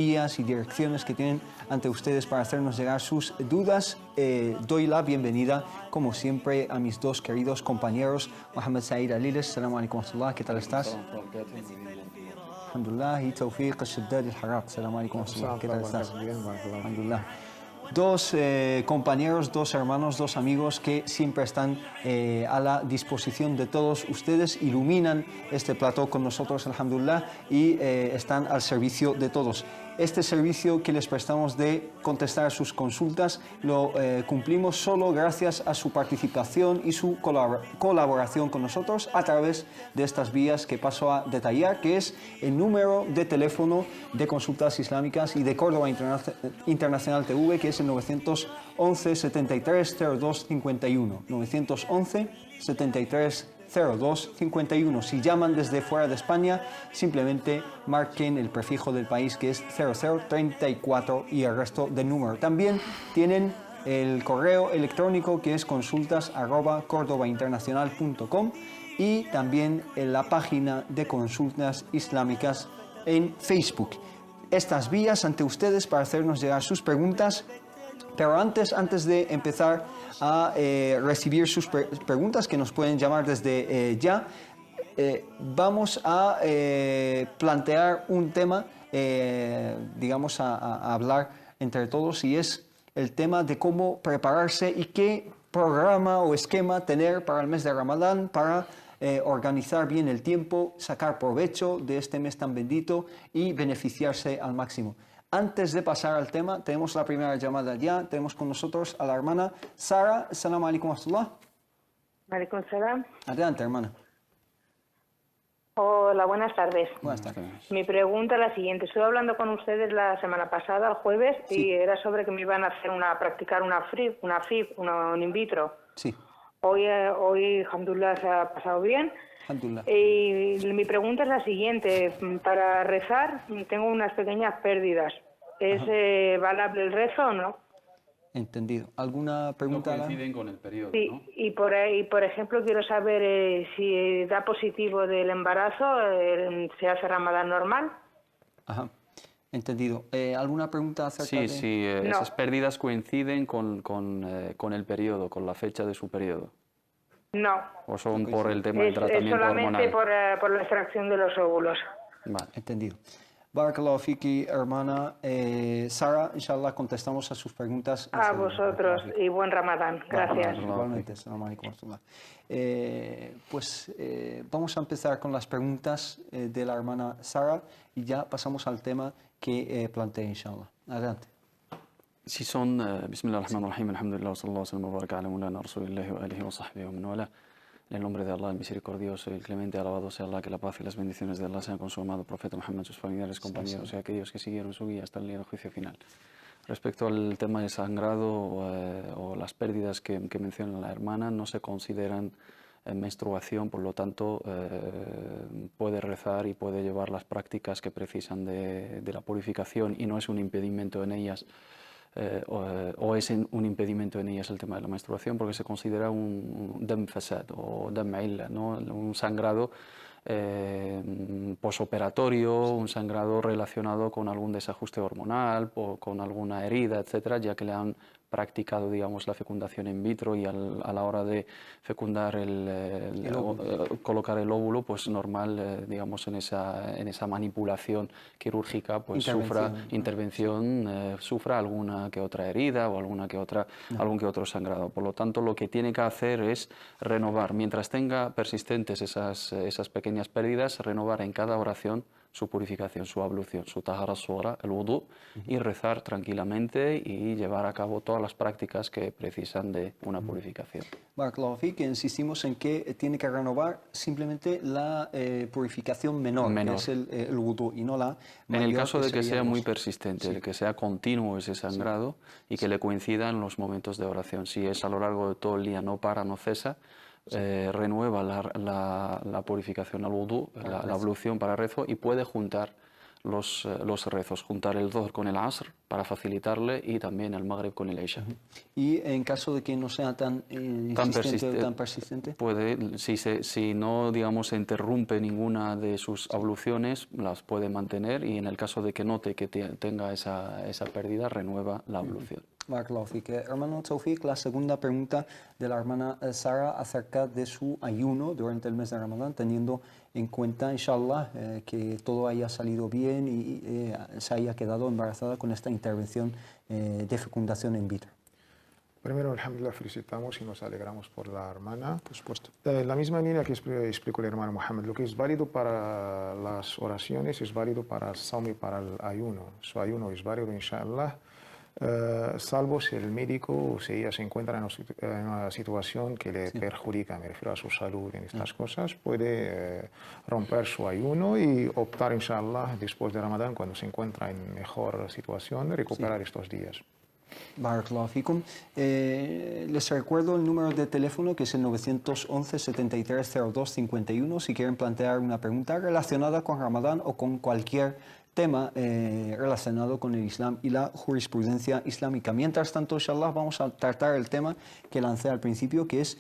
y direcciones que tienen ante ustedes para hacernos llegar sus dudas. Doy la bienvenida, como siempre, a mis dos queridos compañeros, Mohamed Said Aliles. Assalamu alaikum wa rahmatullah, ¿qué tal estás? Alhamdulillah, y Tawfiq al-Shaddad al-Harraq. Assalamu alaikum wa rahmatullah, ¿qué tal estás? Alhamdulillah. Dos compañeros, dos hermanos, dos amigos que siempre están a la disposición de todos ustedes, iluminan este plató con nosotros, alhamdulillah, y están al servicio de todos. Este servicio que les prestamos de contestar sus consultas lo cumplimos solo gracias a su participación y su colaboración con nosotros a través de estas vías que paso a detallar, que es el número de teléfono de consultas islámicas y de Córdoba Internacional TV, que es el 911 73 02 51. 911 73 02 51. Si llaman desde fuera de España, simplemente marquen el prefijo del país, que es 0034, y el resto del número. También tienen el correo electrónico, que es consultas@cordobainternacional.com, y también en la página de consultas islámicas en Facebook. Estas vías ante ustedes para hacernos llegar sus preguntas. Pero antes de empezar a recibir sus preguntas, que nos pueden llamar desde ya, vamos a plantear un tema, digamos, a hablar entre todos, y es el tema de cómo prepararse y qué programa o esquema tener para el mes de Ramadán, para organizar bien el tiempo, sacar provecho de este mes tan bendito y beneficiarse al máximo. Antes de pasar al tema, tenemos la primera llamada ya. Tenemos con nosotros a la hermana Sara. Assalamu alaikum wa rahmatullah. Alaikum salam. Adelante, hermana. Hola, buenas tardes. Buenas tardes. Mi pregunta es la siguiente. Estuve hablando con ustedes la semana pasada, el jueves, Sí. y era sobre que me iban a hacer practicar una FIV, un in vitro. Sí, Hoy, alhamdulillah, se ha pasado bien. alhamdulillah. Y mi pregunta es la siguiente. Para rezar tengo unas pequeñas pérdidas. ¿Es valable el rezo o no? Entendido. ¿Alguna No pregunta? coinciden con el periodo, Sí, ¿no? y por ejemplo, quiero saber si da positivo del embarazo, ¿se hace Ramadán normal? Ajá. Entendido. ¿Alguna pregunta acerca Sí, de...? sí, No. esas pérdidas coinciden con el periodo, con la fecha de su periodo. No. ¿O son por el tema del Es tratamiento solamente hormonal? por la extracción de los óvulos. Vale. Entendido. Barakallahu fiki, hermana Sara. Inshallah contestamos a sus preguntas. A enseguida. vosotros Barakallahu fiki. y buen Ramadán. Gracias. Igualmente, assalamu alaikum wa rahmatullah. Vamos a empezar con las preguntas de la hermana Sara y ya pasamos al tema que plantea, inshallah. Adelante. Si son, Bismillahirrahmanirrahim, alhamdulillah, sallallahu alaihi wa baraka ala mulana rasulillahi wa alihi wa sahbihi wa man wala. En el nombre de Allah, el misericordioso y el clemente, alabado sea Allah, que la paz y las bendiciones de Allah sean con su amado profeta Muhammad, sus familiares, compañeros y aquellos que siguieron su guía hasta el día del juicio final. Respecto al tema del sangrado o las pérdidas que menciona la hermana, no se consideran menstruación, por lo tanto puede rezar y puede llevar las prácticas que precisan de la purificación, y no es un impedimento en ellas. O es un impedimento en ellas el tema de la menstruación, porque se considera un dam fasad o dam illa, ¿no? Un sangrado posoperatorio, un sangrado relacionado con algún desajuste hormonal, o con alguna herida, etcétera, ya que le han practicado, digamos, la fecundación in vitro, y a la hora de fecundar colocar el óvulo, pues normal, digamos, en esa manipulación quirúrgica, pues sufra alguna que otra herida o algún que otro sangrado. Por lo tanto, lo que tiene que hacer es renovar, mientras tenga persistentes esas pequeñas pérdidas, renovar en cada oración su purificación, su ablución, su tahara sughra, el wudú, y rezar tranquilamente y llevar a cabo todas las prácticas que precisan de una purificación. Barakallahu fik, que insistimos en que tiene que renovar simplemente la purificación menor, que es el wudú, y no la mayor. En el caso de que sería sea muy persistente, Sí. de que sea continuo ese sangrado, y que le coincidan los momentos de oración. Si es a lo largo de todo el día, no para, no cesa, renueva la purificación al wudú, la ablución para rezo, y puede juntar los rezos, juntar el Dhuhr con el Asr para facilitarle y también el Maghrib con el Isha. Y en caso de que no sea tan insistente o tan persistente, puede, si no, digamos, se interrumpe ninguna de sus abluciones, las puede mantener, y en el caso de que note que tenga esa pérdida, renueva la ablución. Hermano Taufik, la segunda pregunta de la hermana Sara acerca de su ayuno durante el mes de Ramadán, teniendo en cuenta, inshallah, que todo haya salido bien y se haya quedado embarazada con esta intervención de fecundación in vitro. Primero, alhamdulillah, felicitamos y nos alegramos por la hermana. Por supuesto. La misma línea que explicó el hermano Mohammed, lo que es válido para las oraciones es válido para el saum y para el ayuno. Su ayuno es válido, inshallah, salvo si el médico o si ella se encuentra en una situación que le perjudica, me refiero a su salud en estas cosas, puede romper su ayuno y optar, inshallah, después de Ramadán, cuando se encuentra en mejor situación, recuperar estos días. Barakallahu fikum. Les recuerdo el número de teléfono, que es el 911 73 02 51, si quieren plantear una pregunta relacionada con Ramadán o con cualquier tema relacionado con el Islam y la jurisprudencia islámica. Mientras tanto, inshallah, vamos a tratar el tema que lancé al principio, que es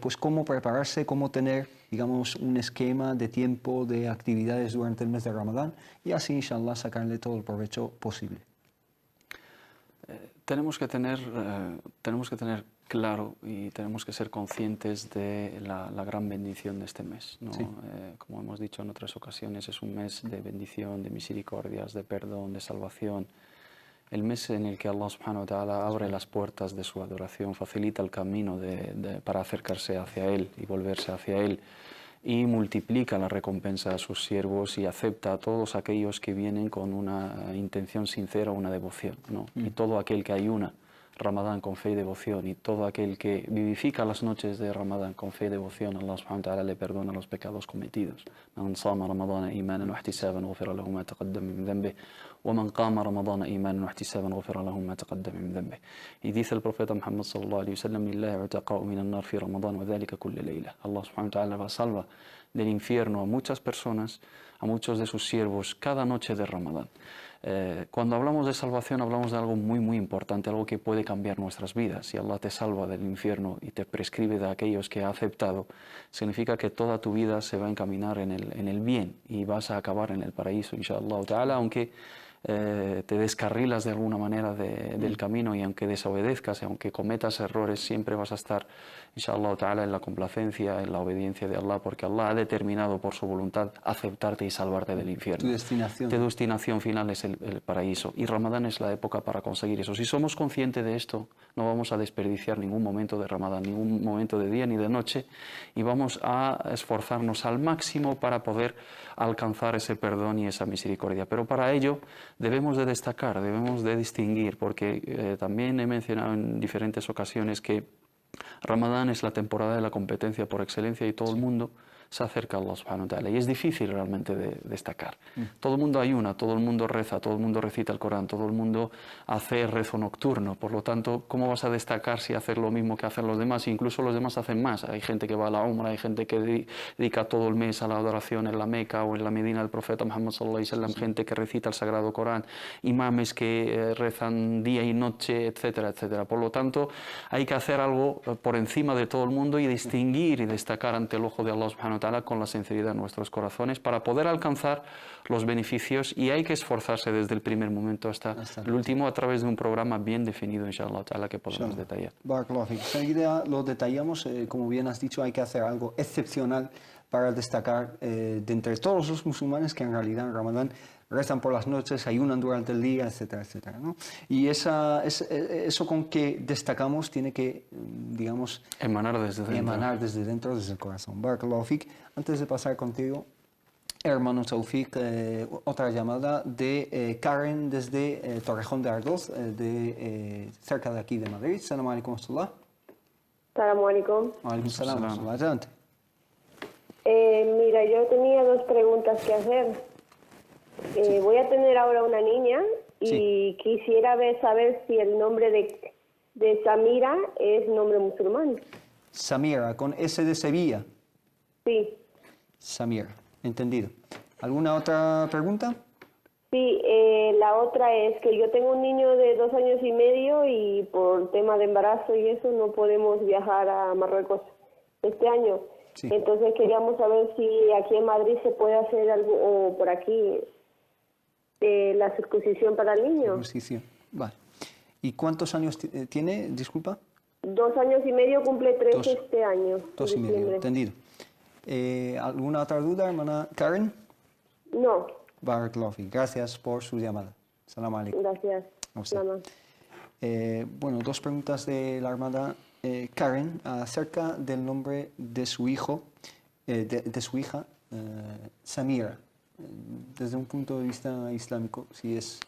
pues cómo prepararse, cómo tener, digamos, un esquema de tiempo, de actividades durante el mes de Ramadán, y así, inshallah, sacarle todo el provecho posible. Tenemos que tener claro y tenemos que ser conscientes de la gran bendición de este mes, ¿no? Sí. Como hemos dicho en otras ocasiones, es un mes de bendición, de misericordias, de perdón, de salvación. El mes en el que Allah subhanahu wa ta'ala abre las puertas de su adoración, facilita el camino para acercarse hacia Él y volverse hacia Él, y multiplica la recompensa a sus siervos y acepta a todos aquellos que vienen con una intención sincera, una devoción, ¿no? Y todo aquel que ayuna Ramadán con fe y devoción, y todo aquel que vivifica las noches de Ramadán con fe y devoción, Allah subhanahu wa ta'ala le perdona los pecados cometidos. Man sama Ramadana imanan wa ihtisaban ghufira lahu ma taqaddama min dhanbihi wa man qama Ramadana imanan wa ihtisaban ghufira lahu ma taqaddama min dhanbihi. Y dice el profeta Muhammad sallallahu alayhi wa sallam: lillahi utaqa'u min an-nar fi Ramadán wa dhalika kulla layla. Allah subhanahu wa ta'ala va salva del infierno a muchas personas, a muchos de sus siervos, cada noche de Ramadán. Cuando hablamos de salvación, hablamos de algo muy, muy importante, algo que puede cambiar nuestras vidas. Si Allah te salva del infierno y te prescribe de aquellos que ha aceptado, significa que toda tu vida se va a encaminar en el bien y vas a acabar en el paraíso, inshallah ta'ala, aunque te descarrilas de alguna manera del camino, y aunque desobedezcas, y aunque cometas errores, siempre vas a estar, inshallah ta'ala, en la complacencia, en la obediencia de Allah, porque Allah ha determinado por su voluntad aceptarte y salvarte del infierno. Tu destinación. Tu destinación final es el paraíso, y Ramadán es la época para conseguir eso. Si somos conscientes de esto, no vamos a desperdiciar ningún momento de Ramadán, ningún momento de día ni de noche, y vamos a esforzarnos al máximo para poder alcanzar ese perdón y esa misericordia. Pero para ello debemos de destacar, debemos de distinguir, porque también he mencionado en diferentes ocasiones que Ramadán es la temporada de la competencia por excelencia, y todo el mundo se acerca a Allah subhanahu wa ta'ala, y es difícil realmente de destacar. Todo el mundo ayuna, todo el mundo reza, todo el mundo recita el Corán, todo el mundo hace rezo nocturno. Por lo tanto, ¿cómo vas a destacar si haces lo mismo que hacen los demás? Incluso los demás hacen más. Hay gente que va a la Umra, hay gente que dedica todo el mes a la adoración en la Meca o en la Medina del profeta Muhammad sallallahu alaihi wasallam, gente que recita el Sagrado Corán, imames que rezan día y noche, etcétera, etcétera. Por lo tanto, hay que hacer algo por encima de todo el mundo y distinguir y destacar ante el ojo de Allah subhanahu wa ta'ala con la sinceridad en nuestros corazones para poder alcanzar los beneficios, y hay que esforzarse desde el primer momento hasta el último a través de un programa bien definido, inshallah ta'ala, que podemos detallar. Barakallahu fik. Enseguida lo detallamos. Como bien has dicho, hay que hacer algo excepcional para destacar de entre todos los musulmanes que en realidad en Ramadán rezan por las noches, ayunan durante el día, etcétera, etcétera, ¿no? Y eso con que destacamos tiene que, digamos, emanar desde dentro, desde el corazón. Barakallahu fik. Antes de pasar contigo, hermano Taufik, otra llamada de Karen desde Torrejón de Ardoz, cerca de aquí de Madrid. Salam alaikum. Salam alaikum. Alaikum salam. Adelante. Mira, yo tenía dos preguntas que hacer. Voy a tener ahora una niña y quisiera saber si el nombre de Samira es nombre musulmán. Samira, con S de Sevilla. Sí. Samira, entendido. ¿Alguna otra pregunta? Sí, la otra es que yo tengo un niño de 2 años y medio y por tema de embarazo y eso no podemos viajar a Marruecos este año. Sí. Entonces queríamos saber si aquí en Madrid se puede hacer algo, o por aquí, la circuncisión para el niño. Circuncisión. Vale. ¿Y cuántos años tiene? Disculpa. 2 años y medio, cumple 3 este año. 2 y medio, entendido. ¿Alguna otra duda, hermana Karen? No. Barakallahu. Gracias por su llamada. Salam alaikum. Gracias. Bueno, 2 preguntas de la hermana Karen acerca del nombre de su hijo, de su hija, Samira. Desde un punto de vista islámico, si es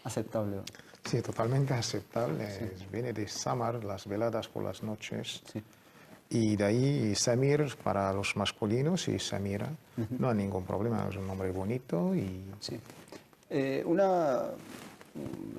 aceptable. Sí, totalmente aceptable. Viene de Samar, las veladas por las noches. Sí. Y de ahí Samir para los masculinos y Samira. No hay ningún problema, es un nombre bonito. Sí.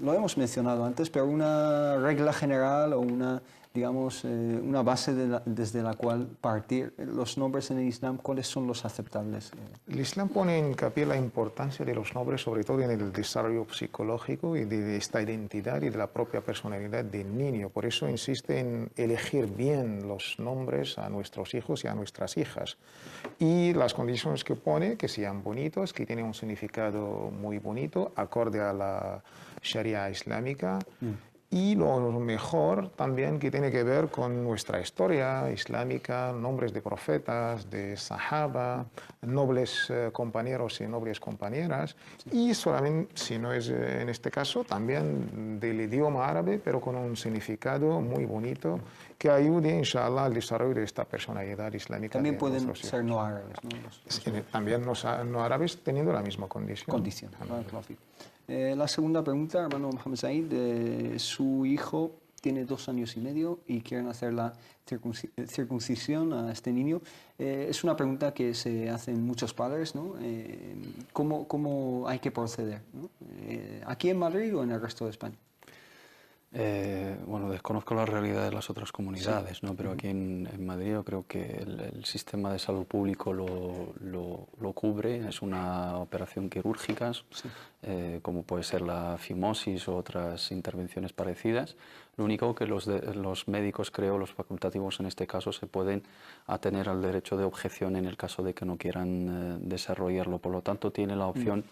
Lo hemos mencionado antes, pero una regla general o una, digamos, una base desde la cual partir los nombres en el Islam, ¿cuáles son los aceptables? El Islam pone en hincapié la importancia de los nombres, sobre todo en el desarrollo psicológico y de esta identidad y de la propia personalidad del niño. Por eso insiste en elegir bien los nombres a nuestros hijos y a nuestras hijas. Y las condiciones que pone, que sean bonitos, que tienen un significado muy bonito, acorde a la Sharia islámica. Y lo mejor también que tiene que ver con nuestra historia islámica, nombres de profetas, de sahaba, nobles compañeros y nobles compañeras, y solamente, si no es en este caso, también del idioma árabe, pero con un significado muy bonito que ayude, inshallah, al desarrollo de esta personalidad islámica. También pueden ser no árabes, ¿no? También no árabes teniendo la misma condición. La segunda pregunta, hermano Mohamed Said, su hijo tiene 2 años y medio y quieren hacer la circuncisión a este niño. Es una pregunta que se hacen muchos padres, ¿no? ¿Cómo hay que proceder, ¿no? ¿Aquí en Madrid o en el resto de España? Bueno, desconozco la realidad de las otras comunidades, ¿no? Pero aquí en Madrid yo creo que el sistema de salud público lo cubre. Es una operación quirúrgica, como puede ser la fimosis o otras intervenciones parecidas. Lo único que los médicos, creo, los facultativos en este caso, se pueden atener al derecho de objeción en el caso de que no quieran desarrollarlo. Por lo tanto, tiene la opción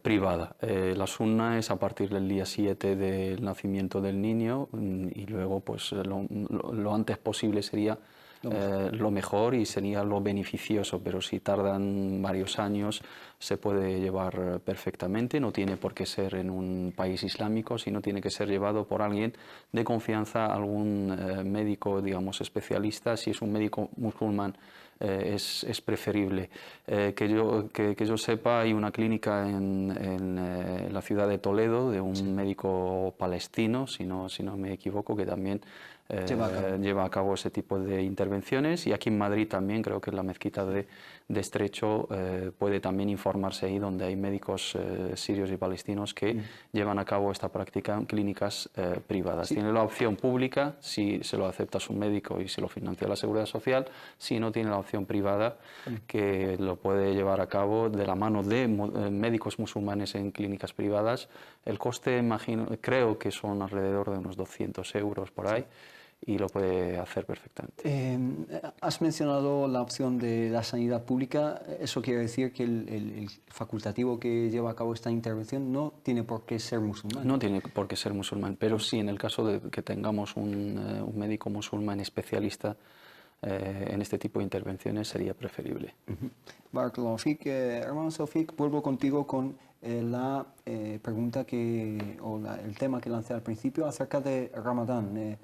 privada. La sunna es a partir del día 7 del nacimiento del niño y luego pues lo antes posible sería lo mejor y sería lo beneficioso, pero si tardan varios años se puede llevar perfectamente. No tiene por qué ser en un país islámico, sino tiene que ser llevado por alguien de confianza, algún médico, digamos, especialista. Si es un médico musulmán, es preferible. Que yo sepa, hay una clínica en la ciudad de Toledo de un médico palestino, si no me equivoco, que también lleva a cabo ese tipo de intervenciones, y aquí en Madrid también, creo que en la mezquita de Estrecho puede también informarse ahí, donde hay médicos sirios y palestinos que llevan a cabo esta práctica en clínicas privadas. Tiene la opción pública si se lo acepta su médico y se lo financia la Seguridad Social, si no tiene la opción privada que lo puede llevar a cabo de la mano de médicos musulmanes en clínicas privadas. El coste, creo que son alrededor de unos 200 euros por ahí. Y lo puede hacer perfectamente. Has mencionado la opción de la sanidad pública. Eso quiere decir que el facultativo que lleva a cabo esta intervención no tiene por qué ser musulmán. No tiene por qué ser musulmán, pero sí, en el caso de que tengamos un médico musulmán especialista en este tipo de intervenciones, sería preferible. Barakallahu Fik. Hermano Taufik, vuelvo contigo con la pregunta el tema que lancé al principio acerca de Ramadán.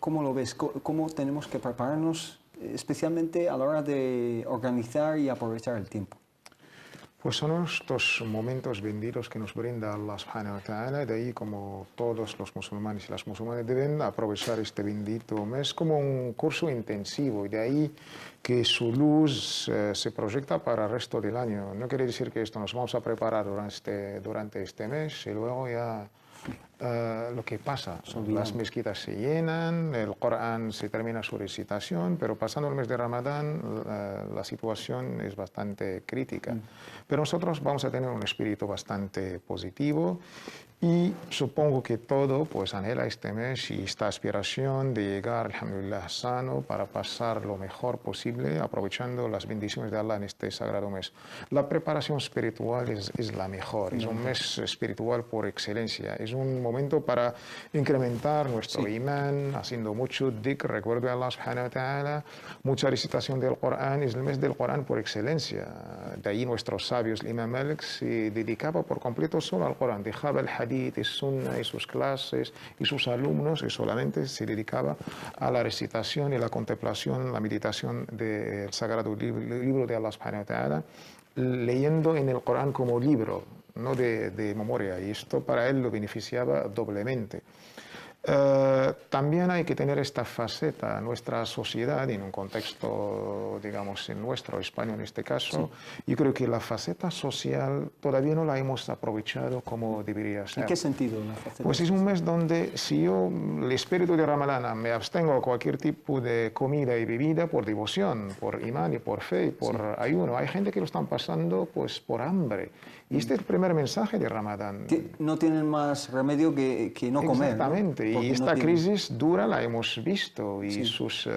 ¿Cómo lo ves? ¿Cómo tenemos que prepararnos, especialmente a la hora de organizar y aprovechar el tiempo? Pues son estos momentos benditos que nos brinda Allah subhanahu wa ta'ala, de ahí como todos los musulmanes y las musulmanas deben aprovechar este bendito mes como un curso intensivo, y de ahí que su luz se proyecta para el resto del año. No quiere decir que esto nos vamos a preparar durante este mes y luego ya lo que pasa, las mezquitas se llenan, el Corán se termina su recitación, pero pasando el mes de Ramadán la situación es bastante crítica. Pero nosotros vamos a tener un espíritu bastante positivo y supongo que todo pues anhela este mes y esta aspiración de llegar, alhamdulillah, sano para pasar lo mejor posible, aprovechando las bendiciones de Allah en este sagrado mes. La preparación espiritual es la mejor, es un mes espiritual por excelencia, es un momento para incrementar nuestro imán, haciendo mucho dhikr, recuerdo de Allah subhanahu wa ta'ala, mucha recitación del Corán, es el mes del Corán por excelencia. De ahí nuestros sabios, el Imam Malik se dedicaba por completo solo al Corán, dejaba el hadith, el sunnah y sus clases y sus alumnos y solamente se dedicaba a la recitación y la contemplación, la meditación del sagrado libro de Allah subhanahu wa ta'ala, leyendo en el Corán como libro, no de memoria, y esto para él lo beneficiaba doblemente. También hay que tener esta faceta, nuestra sociedad, en un contexto, digamos, en nuestro, España en este caso, yo creo que la faceta social todavía no la hemos aprovechado como debería ser. ¿En qué sentido la faceta Pues es un mes donde si yo, el espíritu de Ramadán, me abstengo de cualquier tipo de comida y bebida por devoción, por imán y por fe y por ayuno, hay gente que lo están pasando pues por hambre. Y este es el primer mensaje de Ramadán. No tienen más remedio que no comer. Exactamente. ¿No? Y esta crisis dura la hemos visto y sus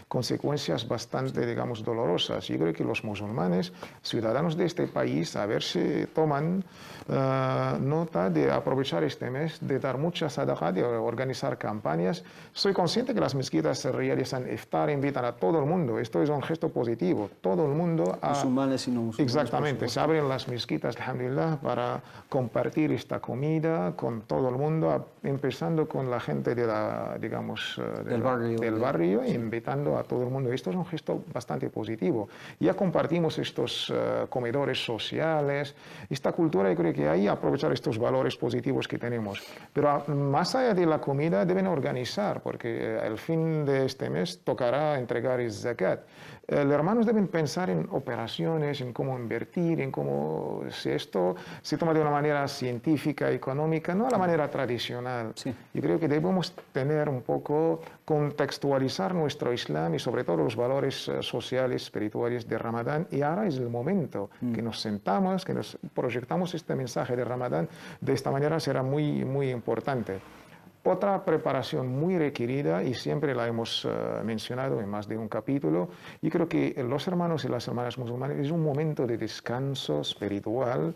consecuencias bastante, digamos, dolorosas. Yo creo que los musulmanes, ciudadanos de este país, a ver si toman nota de aprovechar este mes, de dar mucha sadaqah, de organizar campañas. Soy consciente que las mezquitas se realizan iftar, invitan a todo el mundo. Esto es un gesto positivo. Todo el mundo... Musulmanes y no musulmanes. Exactamente. Se abren las mezquitas, alhamdulillah, para compartir esta comida con todo el mundo, empezando con la gente de la, digamos, del barrio, e invitando a todo el mundo. Esto es un gesto bastante positivo. Ya compartimos estos comedores sociales, esta cultura, yo creo que hay que aprovechar estos valores positivos que tenemos. Pero más allá de la comida deben organizar, porque al fin de este mes tocará entregar el zakat. Los hermanos deben pensar en operaciones, en cómo invertir, en cómo si esto se toma de una manera científica, económica, no a la manera tradicional. Yo creo que debemos tener un poco, contextualizar nuestro Islam y sobre todo los valores sociales, espirituales de Ramadán. Y ahora es el momento que nos sentamos, que nos proyectamos este mensaje de Ramadán. De esta manera será muy, muy importante. Otra preparación muy requerida, y siempre la hemos mencionado en más de un capítulo, y creo que los hermanos y las hermanas musulmanes es un momento de descanso espiritual,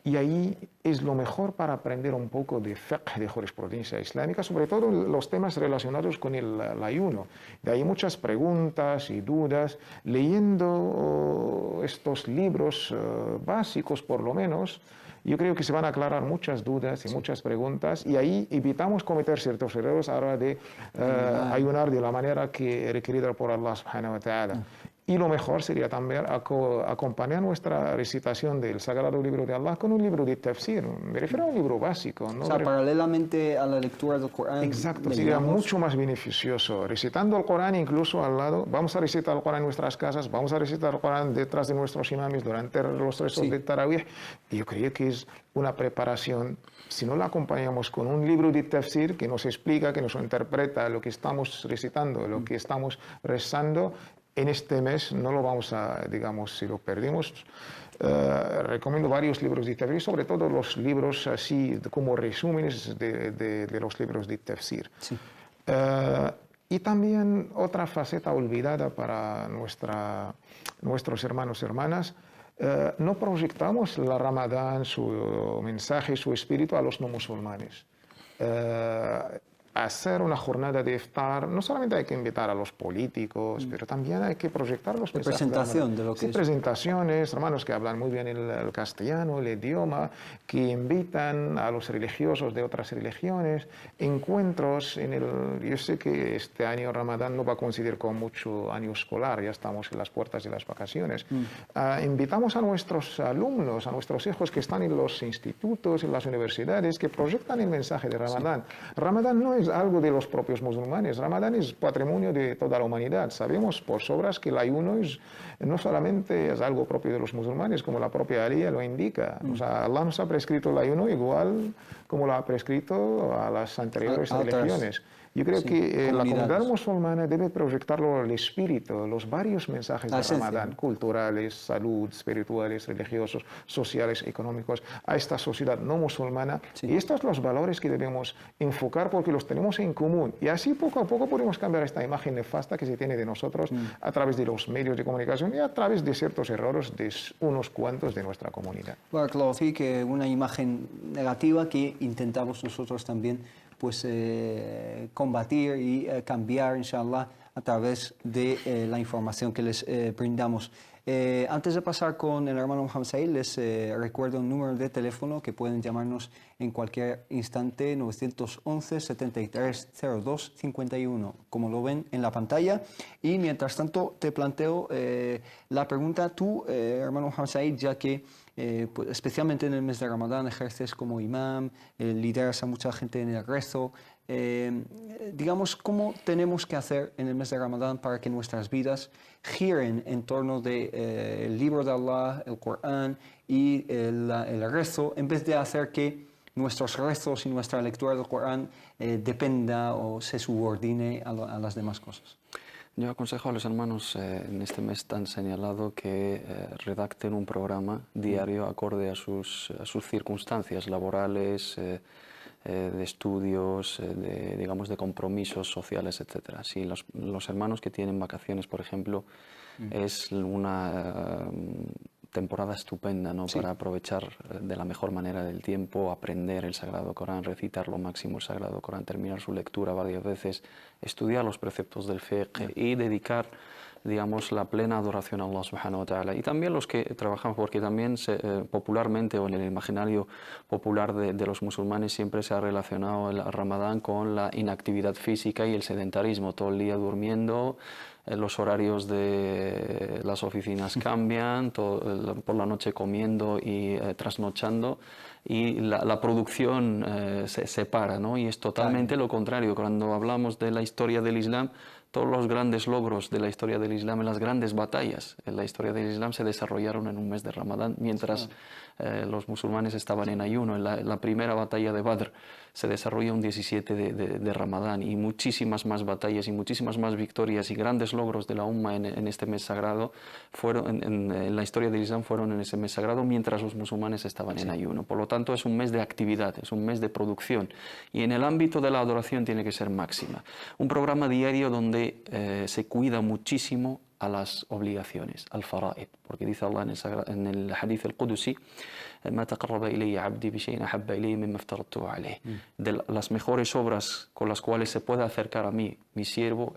y ahí es lo mejor para aprender un poco de fiqh, de jurisprudencia islámica, sobre todo los temas relacionados con el ayuno. De ahí muchas preguntas y dudas. Leyendo estos libros básicos, por lo menos, yo creo que se van a aclarar muchas dudas y muchas preguntas, y ahí evitamos cometer ciertos errores a la hora de ayunar de la manera que requerida por Allah subhanahu wa ta'ala. Y lo mejor sería también acompañar nuestra recitación del Sagrado Libro de Allah con un libro de tafsir. Me refiero a un libro básico, ¿no? O sea, paralelamente a la lectura del Corán. Exacto, sería mucho más beneficioso. Recitando el Corán incluso al lado, vamos a recitar el Corán en nuestras casas, vamos a recitar el Corán detrás de nuestros imames durante los rezos de Tarawih. Y yo creo que es una preparación, si no la acompañamos con un libro de tafsir que nos explica, que nos interpreta lo que estamos recitando, lo que estamos rezando, en este mes no lo vamos a, digamos, si lo perdimos, recomiendo varios libros de tafsir, sobre todo los libros así como resúmenes de los libros de tafsir. Y también otra faceta olvidada para nuestros hermanos y hermanas, no proyectamos la Ramadán, su mensaje, su espíritu a los no musulmanes. Hacer una jornada de iftar, no solamente hay que invitar a los políticos, pero también hay que proyectar los mensajes. Presentación de lo que es. Presentaciones, hermanos que hablan muy bien el castellano, el idioma, que invitan a los religiosos de otras religiones, encuentros yo sé que este año Ramadán no va a coincidir con mucho año escolar, ya estamos en las puertas de las vacaciones. Invitamos a nuestros alumnos, a nuestros hijos que están en los institutos, en las universidades, que proyectan el mensaje de Ramadán. Ramadán no es algo de los propios musulmanes. Ramadán es patrimonio de toda la humanidad. Sabemos por sobras que el ayuno no solamente es algo propio de los musulmanes, como la propia alía lo indica. O sea, Allah nos ha prescrito el ayuno igual como lo ha prescrito a las anteriores religiones. Yo creo que la comunidad musulmana debe proyectarlo el espíritu, los varios mensajes de Ramadán, culturales, salud, espirituales, religiosos, sociales, económicos, a esta sociedad no musulmana. Y estos son los valores que debemos enfocar porque los tenemos en común. Y así poco a poco podemos cambiar esta imagen nefasta que se tiene de nosotros a través de los medios de comunicación y a través de ciertos errores de unos cuantos de nuestra comunidad. Bueno, claro, sí que una imagen negativa que intentamos nosotros también pues combatir y cambiar, inshallah, a través de la información que les brindamos. Antes de pasar con el hermano Mohamed Said, les recuerdo un número de teléfono que pueden llamarnos en cualquier instante, 911 73 02 51, como lo ven en la pantalla. Y mientras tanto te planteo la pregunta, tú, hermano Mohamed Said, ya que pues, especialmente en el mes de Ramadán ejerces como imam, lideras a mucha gente en el rezo. Digamos, ¿cómo tenemos que hacer en el mes de Ramadán para que nuestras vidas giren en torno del libro de Allah, el Corán y el rezo, en vez de hacer que nuestros rezos y nuestra lectura del Corán dependa o se subordine a las demás cosas? Yo aconsejo a los hermanos en este mes tan señalado que redacten un programa diario acorde a sus circunstancias laborales, de estudios, digamos, de compromisos sociales, etc. Si los hermanos que tienen vacaciones, por ejemplo, es una temporada estupenda, ¿no? Para aprovechar de la mejor manera del tiempo, aprender el Sagrado Corán, recitar lo máximo el Sagrado Corán, terminar su lectura varias veces, estudiar los preceptos del fiqh y dedicar, digamos, la plena adoración a Allah subhanahu wa ta'ala. Y también los que trabajan, porque también popularmente o en el imaginario popular de los musulmanes siempre se ha relacionado el Ramadán con la inactividad física y el sedentarismo, todo el día durmiendo, los horarios de las oficinas cambian, por la noche comiendo y trasnochando, y la producción se para, ¿no? Y es totalmente lo contrario. Cuando hablamos de la historia del Islam, todos los grandes logros de la historia del Islam y las grandes batallas en la historia del Islam se desarrollaron en un mes de Ramadán, mientras los musulmanes estaban en ayuno. La primera batalla de Badr se desarrolla un 17 de Ramadán, y muchísimas más batallas y muchísimas más victorias y grandes logros de la Umma en este mes sagrado en la historia del Islam fueron en ese mes sagrado, mientras los musulmanes estaban en ayuno. Por lo tanto, es un mes de actividad, es un mes de producción, y en el ámbito de la adoración tiene que ser máxima. Un programa diario donde se cuida muchísimo a las obligaciones, al fara'id, porque dice Allah en el hadith al-Qudusi: "Ma taqarraba ilayya 'abdi bi shay'in ahabba ilayya mimma aftaradtuhu alayh". De las mejores obras con las cuales se puede acercar a mí, mi siervo,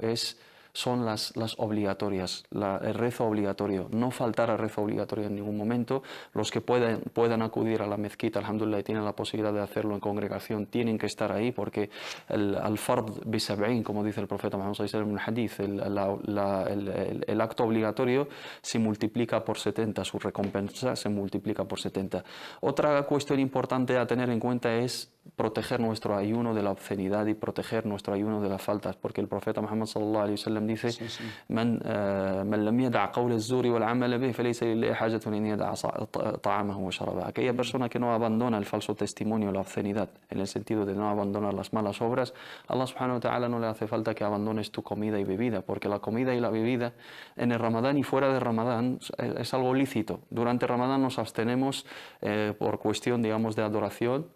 son las obligatorias, el rezo obligatorio. No faltar al rezo obligatorio en ningún momento. Los que puedan acudir a la mezquita, alhamdulillah, y tienen la posibilidad de hacerlo en congregación, tienen que estar ahí, porque el fard bi sab'in, como dice el profeta Muhammad sallallahu alaihi wasallam en el hadith, el acto obligatorio se multiplica por 70, su recompensa se multiplica por 70. Otra cuestión importante a tener en cuenta es proteger nuestro ayuno de la obscenidad y proteger nuestro ayuno de las faltas, porque el profeta Muhammad sallallahu alaihi wasallam dice: "Man lam yada' qawl az-zuri wal 'amal bih falaysa lillahi hajatun an yada'a ta'amahu wa sharabahu". Aquella persona que no abandona el falso testimonio, la obscenidad, en el sentido de no abandonar las malas obras, Allah subhanahu wa ta'ala no le hace falta que abandones tu comida y bebida, porque la comida y la bebida en el Ramadán y fuera de Ramadán es algo lícito. Durante Ramadán nos abstenemos por cuestión, digamos, de adoración,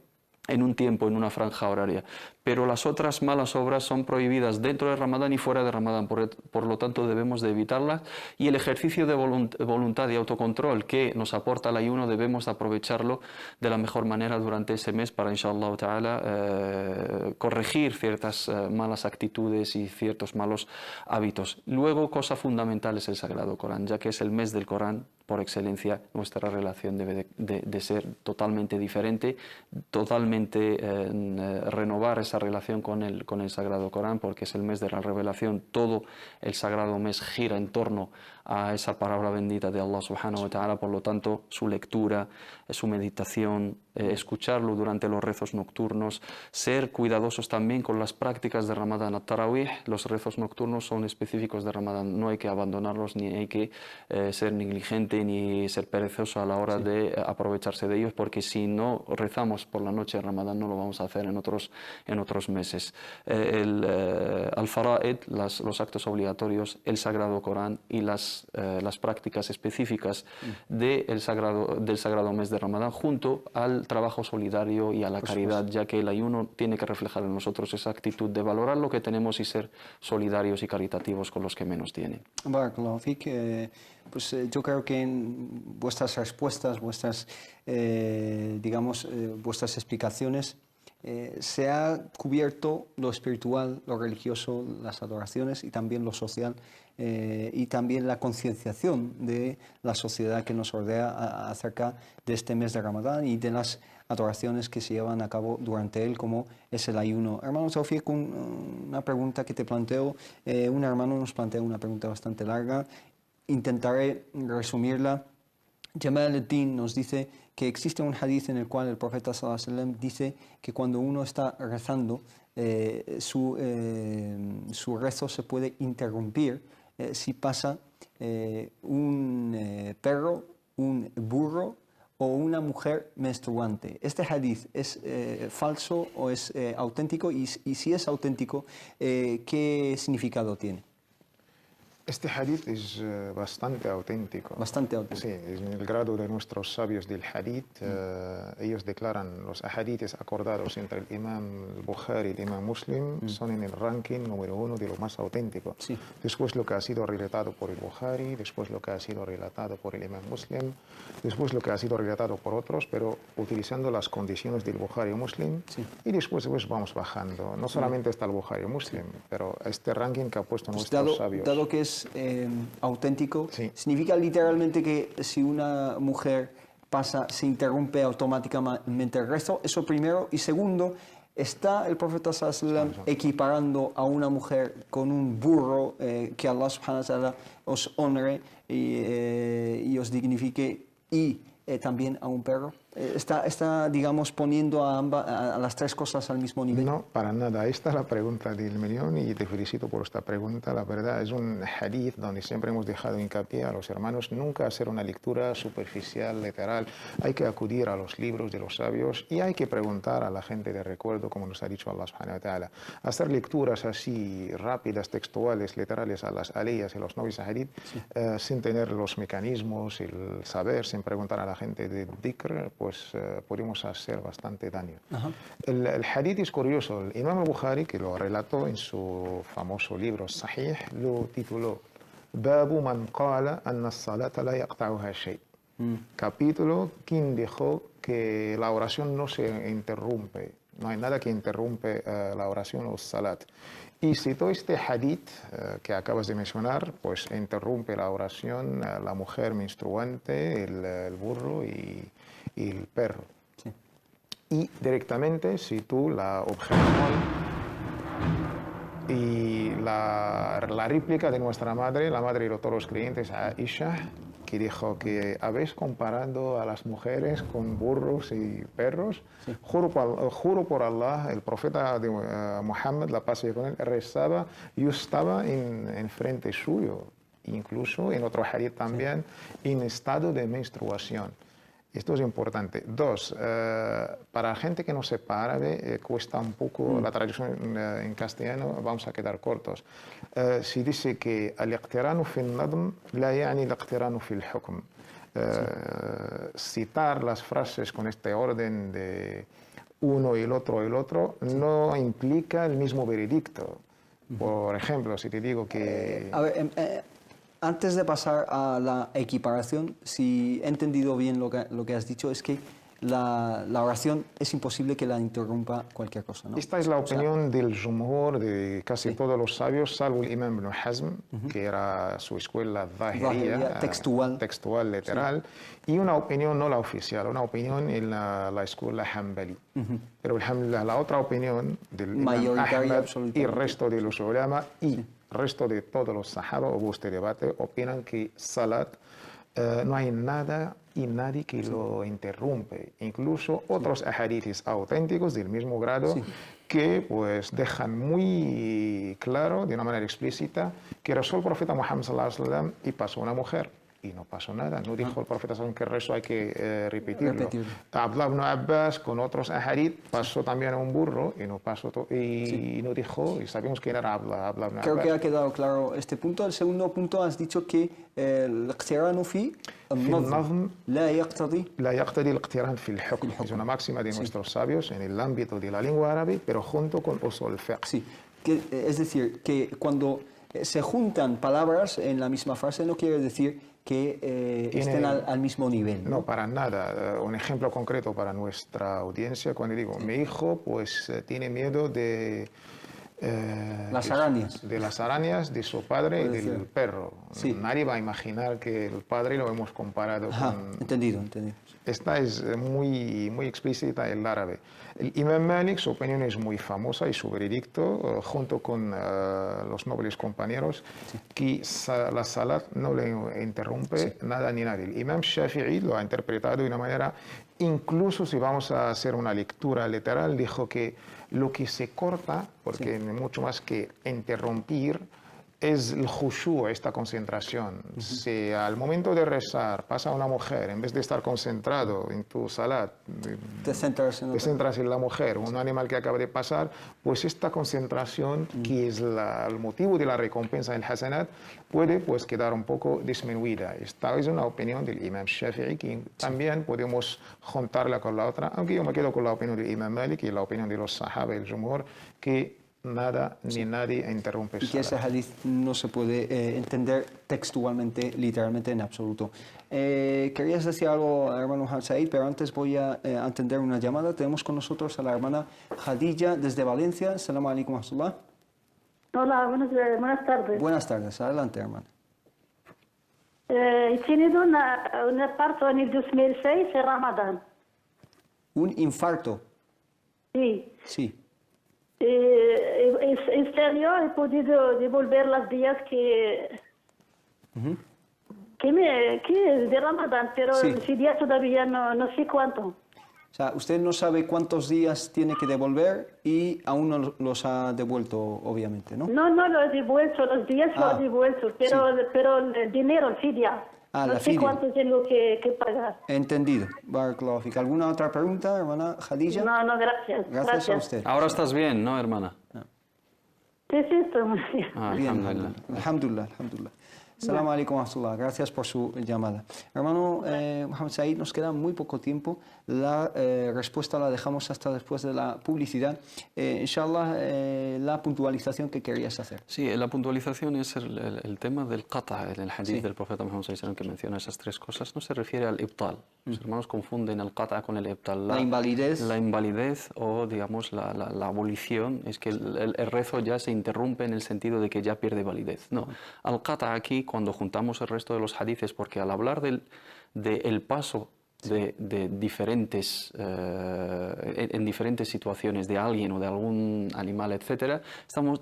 en un tiempo, en una franja horaria, pero las otras malas obras son prohibidas dentro de Ramadán y fuera de Ramadán, por lo tanto debemos de evitarlas, y el ejercicio de voluntad y autocontrol que nos aporta el ayuno debemos aprovecharlo de la mejor manera durante ese mes para, inshallah ta'ala, corregir ciertas malas actitudes y ciertos malos hábitos. Luego, cosa fundamental es el Sagrado Corán, ya que es el mes del Corán por excelencia. Nuestra relación debe de ser totalmente diferente, totalmente renovar esa relación con el Sagrado Corán, porque es el mes de la revelación. Todo el sagrado mes gira en torno a esa palabra bendita de Allah subhanahu wa ta'ala. Por lo tanto, su lectura, su meditación, escucharlo durante los rezos nocturnos, ser cuidadosos también con las prácticas de Ramadán. At-Tarawih, los rezos nocturnos son específicos de Ramadán, no hay que abandonarlos, ni hay que ser negligente ni ser perezoso a la hora de aprovecharse de ellos, porque si no rezamos por la noche de Ramadán no lo vamos a hacer en otros meses. Al-Fara'id, los actos obligatorios, el Sagrado Corán y las prácticas específicas del sagrado mes de Ramadán, junto al trabajo solidario y a la caridad, ya que el ayuno tiene que reflejar en nosotros esa actitud de valorar lo que tenemos y ser solidarios y caritativos con los que menos tienen. Barakallahu fik. Pues yo creo que en vuestras respuestas, vuestras explicaciones, se ha cubierto lo espiritual, lo religioso, las adoraciones y también lo social, y también la concienciación de la sociedad que nos rodea acerca de este mes de Ramadán y de las adoraciones que se llevan a cabo durante él, como es el ayuno. Hermano Tawfiq, una pregunta que te planteo. Un hermano nos plantea una pregunta bastante larga. Intentaré resumirla. Jamal al-Din nos dice que existe un hadith en el cual el profeta sallallahu alaihi wasallam dice que cuando uno está rezando, su rezo se puede interrumpir si pasa un perro, un burro o una mujer menstruante. ¿Este hadith es falso o es auténtico? Y si es auténtico, ¿qué significado tiene? Este hadith es bastante auténtico. Bastante auténtico. Sí, en el grado de nuestros sabios del hadith, ellos declaran los hadiths acordados entre el imam Bukhari y el imam Muslim son en el ranking número 1 de lo más auténtico. Sí. Después lo que ha sido relatado por el Bukhari, después lo que ha sido relatado por el imam Muslim, después lo que ha sido relatado por otros, pero utilizando las condiciones del Bukhari y Muslim, y después vamos bajando. No solamente está el Bukhari y Muslim, pero este ranking que ha puesto nuestros sabios. Dado que es auténtico, sí, significa literalmente que si una mujer pasa, se interrumpe automáticamente el rezo, eso primero, y segundo, ¿está el profeta sallallahu alaihi wasallam equiparando a una mujer con un burro, que Allah subhanahu wa ta'ala os honre y os dignifique, y también a un perro? ¿Está, digamos, poniendo a las tres cosas al mismo nivel? No, para nada. Esta es la pregunta del millón y te felicito por esta pregunta. La verdad, es un hadith donde siempre hemos dejado hincapié a los hermanos nunca hacer una lectura superficial, literal. Hay que acudir a los libros de los sabios y hay que preguntar a la gente de recuerdo, como nos ha dicho Allah subhanahu wa ta'ala. Hacer lecturas así rápidas, textuales, literales a las aleyas y los novis hadith, sin tener los mecanismos, el saber, sin preguntar a la gente de dhikr, pues podemos hacer bastante daño. El hadith es curioso. El Imam al-Bukhari, que lo relató en su famoso libro Sahih, lo tituló Babu man qala anna as-salata la yaqta'uha shay. Capítulo, quien dijo que la oración no se interrumpe. No hay nada que interrumpe la oración o salat. Y citó este hadith que acabas de mencionar, pues interrumpe la oración la mujer menstruante, el burro y el perro. Sí. Y directamente citó la objeción y la réplica de nuestra madre, la madre de todos los creyentes, Aisha, que dijo que habéis comparado a las mujeres con burros y perros. Sí. Juro por Allah, el profeta de Muhammad, la paz y con él, rezaba, yo estaba en frente suyo, incluso en otro hadith también, en estado de menstruación. Esto es importante. Dos, para la gente que no sepa árabe, cuesta un poco la traducción en castellano, vamos a quedar cortos. Si dice que al-iqtiranu fi al-nadm la yani al-iqtiranu fi al-hukm. Citar las frases con este orden de uno y el otro, no implica el mismo veredicto. Por ejemplo, si te digo que... A ver, antes de pasar a la equiparación, si he entendido bien lo que has dicho, es que la oración es imposible que la interrumpa cualquier cosa, ¿no? Esta es la opinión del jumhur, de casi todos los sabios, salvo el imam Ibn Hazm, que era su escuela zahiriyya, textual, literal, y una opinión no la oficial, una opinión en la escuela Hanbali. Pero la otra opinión del imam Ahmad y el resto de los ulama y resto de todos los sahaba, hubo este debate, opinan que salat no hay nada y nadie que lo interrumpe. Incluso otros ahadithis auténticos del mismo grado que pues dejan muy claro, de una manera explícita, que rezó el profeta Muhammad sallallahu alaihi wasallam y pasó una mujer. Y no pasó nada, no dijo el profeta sallallahu alaihi wasallam que el rezo hay que repetirlo. Abdullah ibn Abbas con otros ahadith pasó también a un burro y no pasó y no dijo, y sabemos quién era Abdullah ibn Abbas. Creo que ha quedado claro este punto. El segundo punto, has dicho que el iqtiranu fi النظم لا يقتضي الاقتران في الحكم. Es una máxima de nuestros sabios en el ámbito de la lengua árabe, pero junto con usul al-fiqh. Sí, es decir, que cuando se juntan palabras en la misma frase no quiere decir que estén al mismo nivel. No, para nada. Un ejemplo concreto para nuestra audiencia, cuando digo, mi hijo pues tiene miedo de... las arañas. De las arañas, de su padre y del perro. Sí. Nadie va a imaginar que el padre lo hemos comparado con... Entendido. Esta es muy explícita en el árabe. El Imam Malik, su opinión es muy famosa y su veredicto, junto con los nobles compañeros, que la salat no le interrumpe nada ni nadie. El Imam Shafi'i lo ha interpretado de una manera, incluso si vamos a hacer una lectura literal, dijo que lo que se corta, porque mucho más que interrumpir, es el khushu', esta concentración. Si al momento de rezar pasa una mujer, en vez de estar concentrado en tu salat, te centras en la mujer, un animal que acaba de pasar, pues esta concentración, que es el motivo de la recompensa en el hasanat, puede pues quedar un poco disminuida. Esta es una opinión del Imam Shafi'i, que también podemos juntarla con la otra, aunque yo me quedo con la opinión del Imam Malik y la opinión de los sahaba y el jumhur, que nada ni nadie interrumpe. Y que ese hadith no se puede entender textualmente, literalmente en absoluto. Querías decir algo, hermano Said, pero antes voy a atender una llamada. Tenemos con nosotros a la hermana Khadija desde Valencia. Assalamu alaikum wa rahmatullah. Hola, buenas tardes. Buenas tardes, adelante, hermana. He tenido un parto en el 2006 en Ramadán. ¿Un infarto? Sí. Sí. En serio, he podido devolver los días que de Ramadán, pero ese día todavía no sé cuánto. O sea, usted no sabe cuántos días tiene que devolver y aún no los ha devuelto, obviamente, ¿no? No lo he devuelto, los días lo he devuelto, pero el dinero, el fidia. No sé cuánto tengo que pagar. Entendido. Barakallahu fik. ¿Alguna otra pregunta, hermana Khadija? No, gracias. Gracias a usted. Ahora estás bien, ¿no, hermana? Sí, estoy muy bien. Alhamdulillah. Alhamdulillah. Assalamu alaikum wa rahmatullah. Gracias por su llamada. Hermano Mohamed Said, nos queda muy poco tiempo. La respuesta la dejamos hasta después de la publicidad. Inshallah, la puntualización que querías hacer. Sí, la puntualización es el tema del qata'. En el hadith del profeta Muhammad sallallahu alaihi wasallam, que menciona esas tres cosas, no se refiere al ibtal. Los hermanos confunden el qata' con el ibtal. La invalidez. La invalidez o, digamos, la abolición es que el rezo ya se interrumpe en el sentido de que ya pierde validez. No, al qata' aquí, cuando juntamos el resto de los hadices, porque al hablar del paso de diferentes, en diferentes situaciones de alguien o de algún animal, etcétera,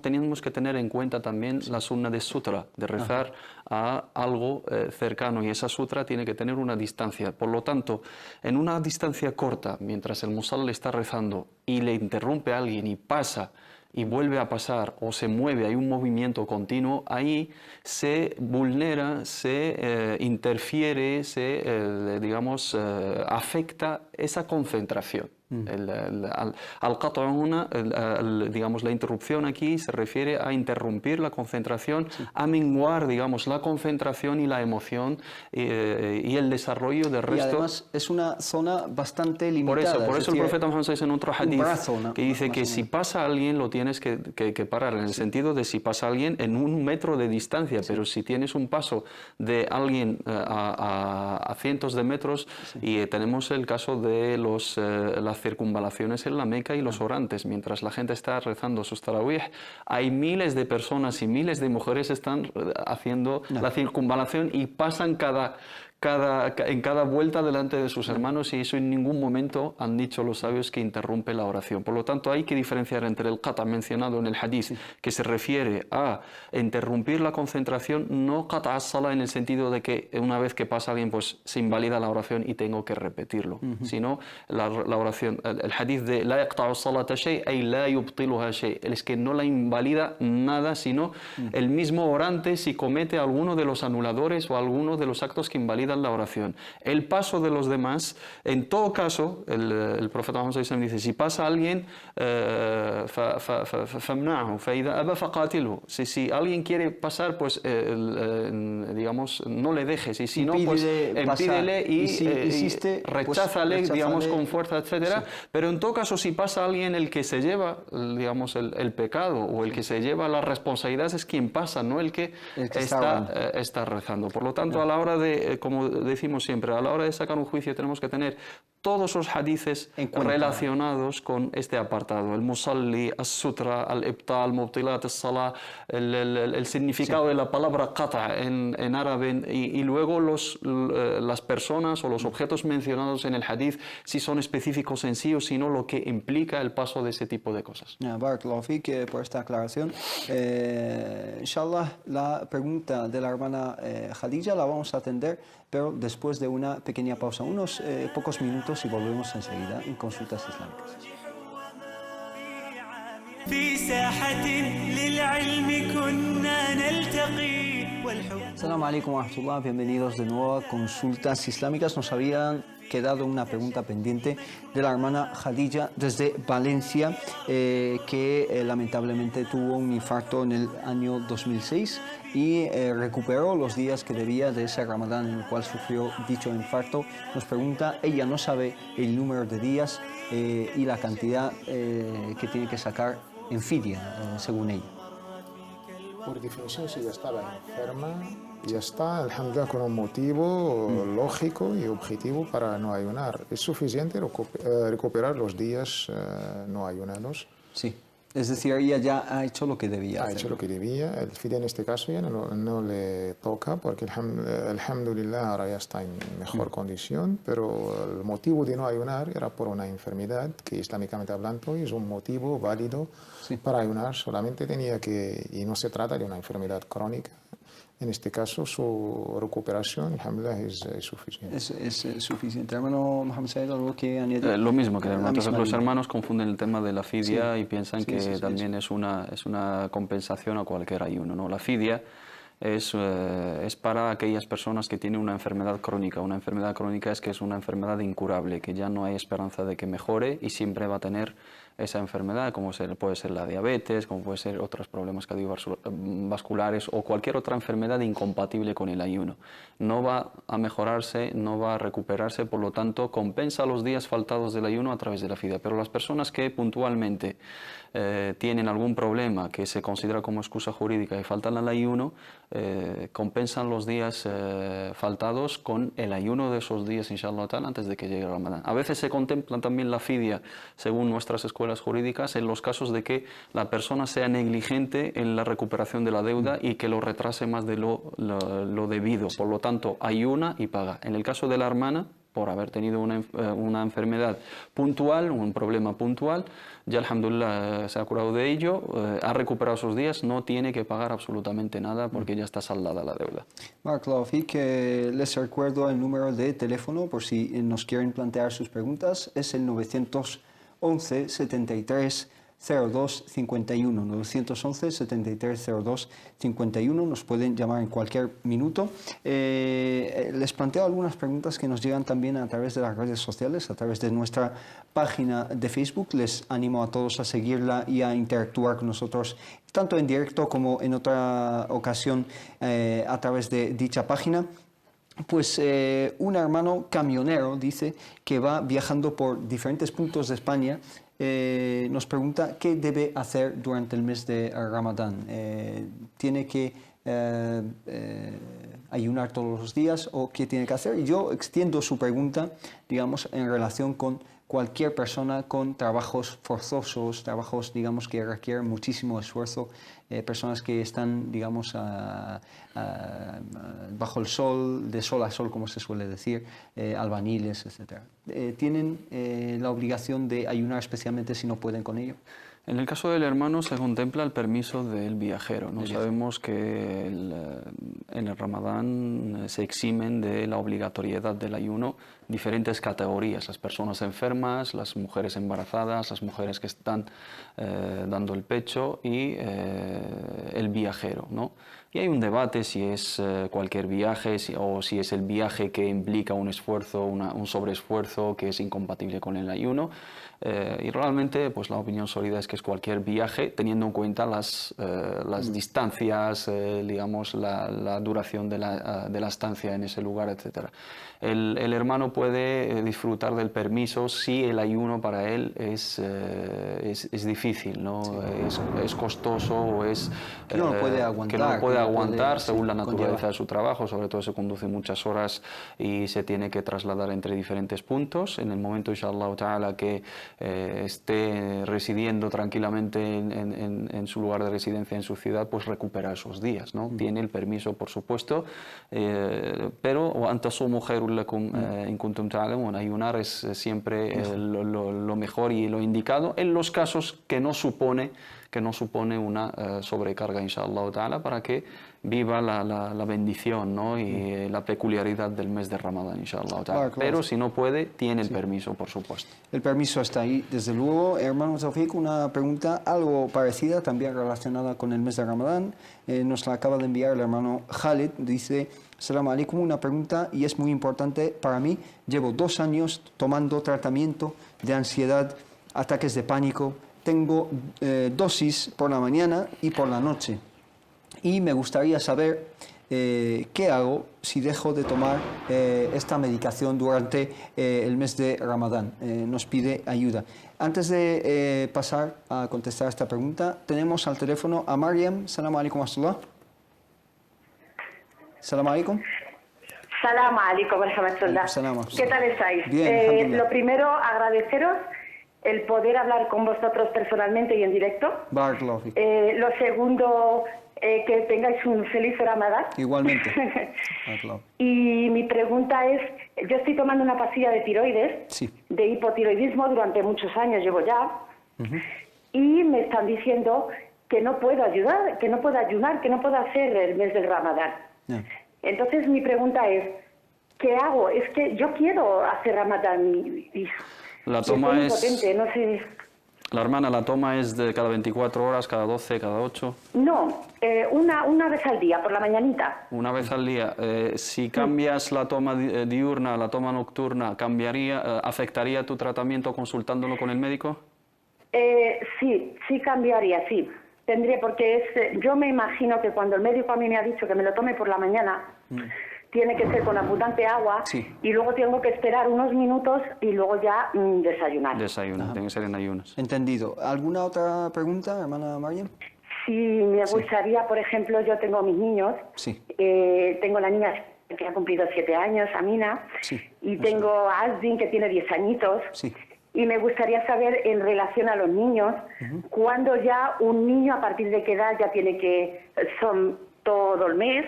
tenemos que tener en cuenta también la sunna de sutra, de rezar a algo cercano, y esa sutra tiene que tener una distancia. Por lo tanto, en una distancia corta, mientras el musalli está rezando y le interrumpe a alguien y pasa y vuelve a pasar o se mueve, hay un movimiento continuo, ahí se vulnera, se interfiere, digamos, afecta esa concentración. Digamos, la interrupción aquí se refiere a interrumpir la concentración, a menguar, digamos, la concentración y la emoción y el desarrollo del resto. Y además es una zona bastante limitada. Por eso el profeta Muhammad dice en otro hadith que dice que si pasa alguien lo tienes que parar, en el sentido de si pasa alguien en 1 metro de distancia, pero si tienes un paso de alguien a cientos de metros, y tenemos el caso de las circunvalaciones en la Meca y los orantes, mientras la gente está rezando sus tarawih, hay miles de personas y miles de mujeres están haciendo la circunvalación y pasan en cada vuelta delante de sus hermanos, y eso en ningún momento han dicho los sabios que interrumpe la oración. Por lo tanto, hay que diferenciar entre el qata mencionado en el hadith, que se refiere a interrumpir la concentración, no qata as-sala en el sentido de que una vez que pasa alguien pues se invalida la oración y tengo que repetirlo, sino la oración, el hadith de la yaqta'u as-salata shay ay la yubtiluha shay, es que no la invalida nada, sino el mismo orante si comete alguno de los anuladores o alguno de los actos que invalidan la oración. El paso de los demás, en todo caso, el profeta Muhammad dice, si pasa alguien, si alguien quiere pasar, pues digamos, no le dejes, y si no, pues impídele y insiste, recházale, pues, digamos, con fuerza, etcétera. Pero en todo caso, si pasa alguien el que se lleva, digamos, el pecado o el que se lleva las responsabilidades es quien pasa, no el que está rezando. Por lo tanto, a la hora de, como decimos siempre, a la hora de sacar un juicio tenemos que tener todos los hadices relacionados con este apartado, el musalli, as-sutra, al-ibtal, mubtilat, as-salah, el significado de la palabra qata en árabe, y luego las personas o los objetos mencionados en el hadith, si son específicos en sí o si no, lo que implica el paso de ese tipo de cosas. Barakallahu fik por esta aclaración. Inshallah, la pregunta de la hermana Khadija la vamos a atender, pero después de una pequeña pausa, unos pocos minutos, y volvemos enseguida en Consultas Islámicas. Assalamu alaikum wa rahmatullah, bienvenidos de nuevo a Consultas Islámicas. Nos habían quedado una pregunta pendiente de la hermana Khadija desde Valencia, que lamentablemente tuvo un infarto en el año 2006 y recuperó los días que debía de ese Ramadán en el cual sufrió dicho infarto. Nos pregunta, ella no sabe el número de días y la cantidad que tiene que sacar en fidia, según ella. Por definición, si ya estaba enferma, ya está, alhamdulillah, con un motivo lógico y objetivo para no ayunar. Es suficiente recuperar los días no ayunados. Sí, es decir, ella ya ha hecho lo que debía hacer. Ha hecho lo que debía. El fidia en este caso ya no le toca, porque alhamdulillah ahora ya está en mejor condición, pero el motivo de no ayunar era por una enfermedad que, islámicamente hablando, es un motivo válido para ayunar. Solamente tenía que, y no se trata de una enfermedad crónica, en este caso su recuperación, alhamdulillah, es suficiente. Es suficiente. Hermano Mohamed Said, ¿algo que añadir? Lo mismo que los hermanos confunden el tema de la fidia y piensan que también es una compensación a cualquier ayuno, ¿no? La fidia es para aquellas personas que tienen una enfermedad crónica. Una enfermedad crónica es que es una enfermedad incurable, que ya no hay esperanza de que mejore y siempre va a tener esa enfermedad, como puede ser la diabetes, como puede ser otros problemas cardiovasculares o cualquier otra enfermedad incompatible con el ayuno. No va a mejorarse, no va a recuperarse, por lo tanto compensa los días faltados del ayuno a través de la fidia. Pero las personas que puntualmente tienen algún problema que se considera como excusa jurídica y faltan al ayuno, compensan los días faltados con el ayuno de esos días, inshallah ta'ala, antes de que llegue el Ramadán. A veces se contempla también la fidia, según nuestras escuelas jurídicas, en los casos de que la persona sea negligente en la recuperación de la deuda y que lo retrase más de lo debido. Por lo tanto, ayuna y paga. En el caso de la hermana, por haber tenido una enfermedad puntual, un problema puntual, ya alhamdulillah se ha curado de ello, ha recuperado sus días, no tiene que pagar absolutamente nada porque ya está saldada la deuda. Barakallahu fik, les recuerdo el número de teléfono por si nos quieren plantear sus preguntas, es el 911 73 02 51, 911 73 02 51, nos pueden llamar en cualquier minuto. Les planteo algunas preguntas que nos llegan también a través de las redes sociales, a través de nuestra página de Facebook. Les animo a todos a seguirla y a interactuar con nosotros, tanto en directo como en otra ocasión a través de dicha página. Pues un hermano camionero dice que va viajando por diferentes puntos de España. Nos pregunta qué debe hacer durante el mes de Ramadán. ¿Tiene que ayunar todos los días o qué tiene que hacer? Y yo extiendo su pregunta, digamos, en relación con cualquier persona con trabajos forzosos, trabajos, digamos, que requieren muchísimo esfuerzo, personas que están, digamos, bajo el sol, de sol a sol, como se suele decir, albañiles, etc. ¿Tienen la obligación de ayunar especialmente si no pueden con ello? En el caso del hermano se contempla el permiso del viajero. ¿No? Sabemos que en el Ramadán se eximen de la obligatoriedad del ayuno diferentes categorías: las personas enfermas, las mujeres embarazadas, las mujeres que están dando el pecho y el viajero, ¿no? Y hay un debate si es cualquier viaje o si es el viaje que implica un esfuerzo, un sobreesfuerzo que es incompatible con el ayuno. Y realmente pues la opinión sólida es que es cualquier viaje, teniendo en cuenta las distancias, digamos, la duración de la estancia en ese lugar, etc. El hermano puede disfrutar del permiso si el ayuno para él es difícil, ¿no? Sí. Es costoso o es que no lo puede aguantar según la naturaleza de su trabajo. Sobre todo se conduce muchas horas y se tiene que trasladar entre diferentes puntos. En el momento, inshallah ta'ala, que esté residiendo tranquilamente en su lugar de residencia, en su ciudad, pues recupera esos días, ¿no? Tiene el permiso, por supuesto, pero ayunar es siempre lo mejor y lo indicado en los casos que no supone una sobrecarga, inshallah ta'ala, para que viva la bendición, ¿no? Y la peculiaridad del mes de Ramadán, inshallah ta'ala. Pero si no puede, tiene el permiso, por supuesto. El permiso está ahí, desde luego. Hermano Tawfiq, una pregunta algo parecida, también relacionada con el mes de Ramadán. Nos la acaba de enviar el hermano Khalid. Dice: Assalamu alaikum, una pregunta y es muy importante para mí. Llevo 2 años tomando tratamiento de ansiedad, ataques de pánico. Tengo dosis por la mañana y por la noche. Y me gustaría saber qué hago si dejo de tomar esta medicación durante el mes de Ramadán. Nos pide ayuda. Antes de pasar a contestar esta pregunta, tenemos al teléfono a Mariam. Salamu alaikum assalam. Salamu alaikum. Salamu alaikum warahmatullah. ¿Qué tal estáis? Bien, lo primero, agradeceros el poder hablar con vosotros personalmente y en directo. Lo segundo, que tengáis un feliz Ramadán. Igualmente. Y mi pregunta es, yo estoy tomando una pastilla de tiroides, de hipotiroidismo durante muchos años, llevo ya, y me están diciendo que no puedo ayudar, que no puedo ayunar, que no puedo hacer el mes del Ramadán. Entonces mi pregunta es, ¿qué hago? Es que yo quiero hacer Ramadán y la toma es potente, no sé. La hermana, la toma es de cada 24 horas, cada 12, cada 8. No, una vez al día, por la mañanita. Una vez al día. Si cambias la toma diurna a la toma nocturna, ¿afectaría tu tratamiento consultándolo con el médico? Sí cambiaría, sí. Tendría, porque yo me imagino que cuando el médico a mí me ha dicho que me lo tome por la mañana, tiene que ser con abundante agua y luego tengo que esperar unos minutos y luego ya desayunar. Desayunar, tiene que ser en ayunas. Entendido. ¿Alguna otra pregunta, hermana Mariam? Sí, me gustaría, por ejemplo, yo tengo mis niños, tengo la niña que ha cumplido 7 años, Amina, y tengo a Asdin, que tiene 10 añitos, y me gustaría saber, en relación a los niños, cuándo ya un niño, a partir de qué edad ya tiene que, son todo el mes,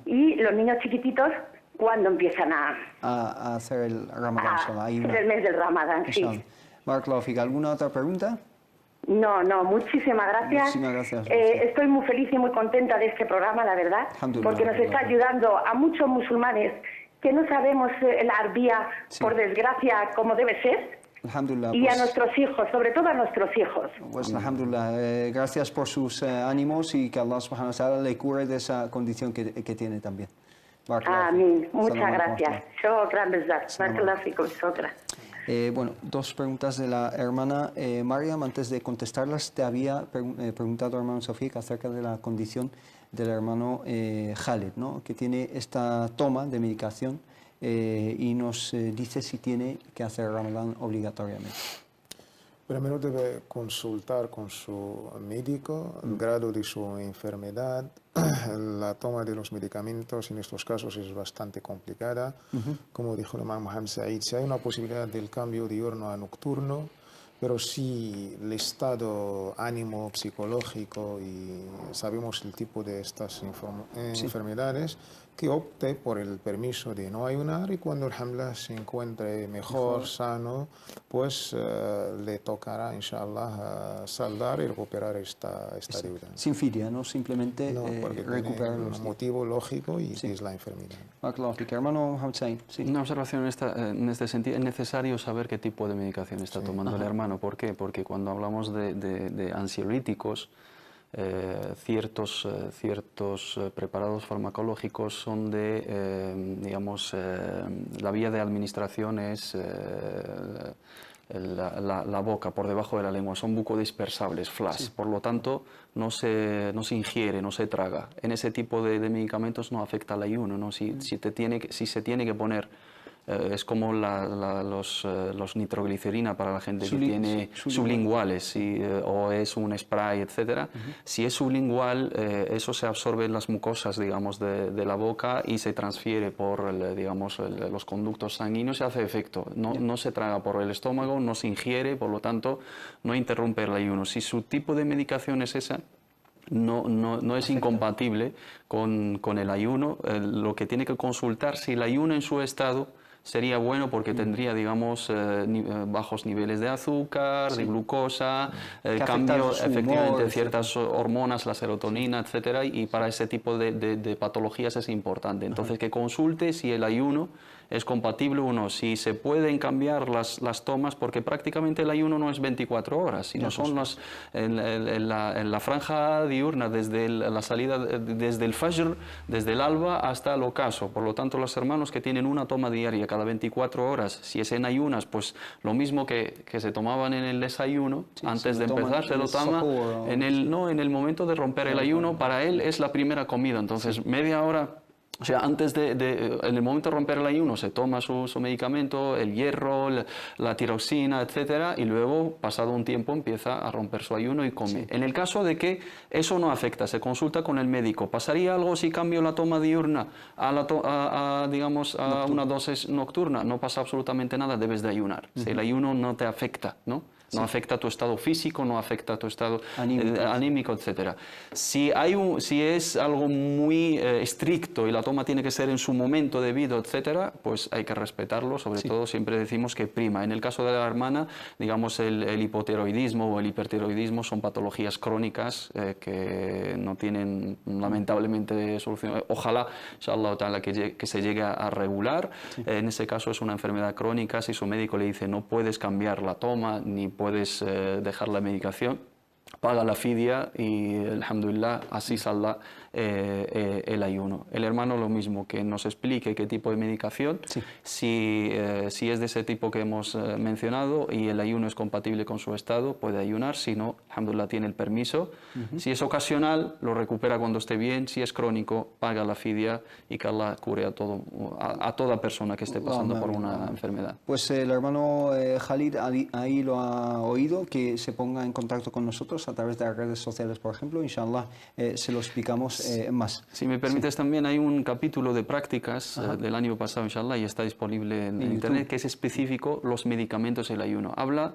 y los niños chiquititos, ¿cuándo empiezan a hacer el Ramadán? El mes del Ramadán, Barakallahu. ¿Alguna otra pregunta? No, muchísimas gracias. Muchísimas gracias. Estoy muy feliz y muy contenta de este programa, la verdad, porque nos está ayudando a muchos musulmanes que no sabemos la arabía, por desgracia, como debe ser. Y a nuestros hijos, sobre todo a nuestros hijos. Pues alhamdulillah, gracias por sus ánimos y que Allah subhanahu wa ta'ala le cure de esa condición que tiene también. Amén. Muchas gracias. Bueno, 2 preguntas de la hermana Mariam. Antes de contestarlas, te había preguntado, hermano Tawfiq, acerca de la condición del hermano Khaled, ¿no? Que tiene esta toma de medicación y nos dice si tiene que hacer Ramadán obligatoriamente. Primero debe consultar con su médico el grado de su enfermedad. La toma de los medicamentos en estos casos es bastante complicada. Como dijo el imam Mohammed Said, si hay una posibilidad del cambio diurno a nocturno, pero si el estado ánimo psicológico y sabemos el tipo de estas enfermedades, que opte por el permiso de no ayunar y cuando el hamla se encuentre mejor, sano, pues le tocará, inshallah, saldar y recuperar esta deuda. Sin fidia, ¿no? Simplemente recuperar un motivo lógico y que es la enfermedad. Hermano Mohammed Said, Una observación en este sentido. Es necesario saber qué tipo de medicación está tomando el hermano. ¿Por qué? Porque cuando hablamos de ansiolíticos, ciertos preparados farmacológicos son digamos, la vía de administración es la boca, por debajo de la lengua, son bucodispersables, flash, por lo tanto no se ingiere, no se traga. En ese tipo de medicamentos no afecta al ayuno, ¿no? Si se tiene que poner, es como los nitroglicerina para la gente que tiene sublinguales o es un spray, etcétera. Si es sublingual, eso se absorbe en las mucosas, digamos, de la boca y se transfiere por, digamos, los conductos sanguíneos y hace efecto. No se traga por el estómago, no se ingiere, por lo tanto, no interrumpe el ayuno. Si su tipo de medicación es esa, no es incompatible con el ayuno. Lo que tiene que consultar si el ayuno en su estado sería bueno porque tendría, digamos, bajos niveles de azúcar, de glucosa, cambio efectivamente de ciertas hormonas, la serotonina, etcétera, y para ese tipo de patologías es importante. Entonces, que consulte si el ayuno es compatible o no, si se pueden cambiar las tomas, porque prácticamente el ayuno no es 24 horas, sino son en la franja diurna, desde la salida, desde el fajr, desde el alba hasta el ocaso. Por lo tanto, los hermanos que tienen una toma diaria cada 24 horas, si es en ayunas, pues lo mismo que se tomaban en el desayuno, antes de empezar, se lo toma en el momento de romper el ayuno, para él es la primera comida, entonces media hora. O sea, antes en el momento de romper el ayuno se toma su medicamento, el hierro, la tiroxina, etcétera, y luego, pasado un tiempo, empieza a romper su ayuno y come. En el caso de que eso no afecta, se consulta con el médico. ¿Pasaría algo si cambio la toma diurna digamos, a una dosis nocturna? No pasa absolutamente nada, debes de ayunar. Si el ayuno no te afecta, ¿no? No afecta tu estado físico, no afecta tu estado anímico, etc. Si es algo muy estricto y la toma tiene que ser en su momento debido, etc., pues hay que respetarlo. Sobre todo siempre decimos que prima. En el caso de la hermana, digamos, el hipotiroidismo o el hipertiroidismo son patologías crónicas que no tienen lamentablemente solución. Ojalá, inshallah ta'ala, que se llegue a regular. En ese caso es una enfermedad crónica. Si su médico le dice no puedes cambiar la toma ni puedes dejar la medicación, paga la fidia y, alhamdulillah, así saldrá el ayuno. El hermano lo mismo, que nos explique qué tipo de medicación, si es de ese tipo que hemos mencionado y el ayuno es compatible con su estado, puede ayunar, si no, alhamdulillah, tiene el permiso. Si es ocasional, lo recupera cuando esté bien, si es crónico, paga la fidia y que Allah cure a toda persona que esté pasando por una enfermedad. Pues el hermano Khalid ahí lo ha oído, que se ponga en contacto con nosotros a través de las redes sociales, por ejemplo, inshallah se lo explicamos más. Si me permites, también hay un capítulo de prácticas del año pasado, inshallah, y está disponible en internet, que es específico los medicamentos del ayuno. Habla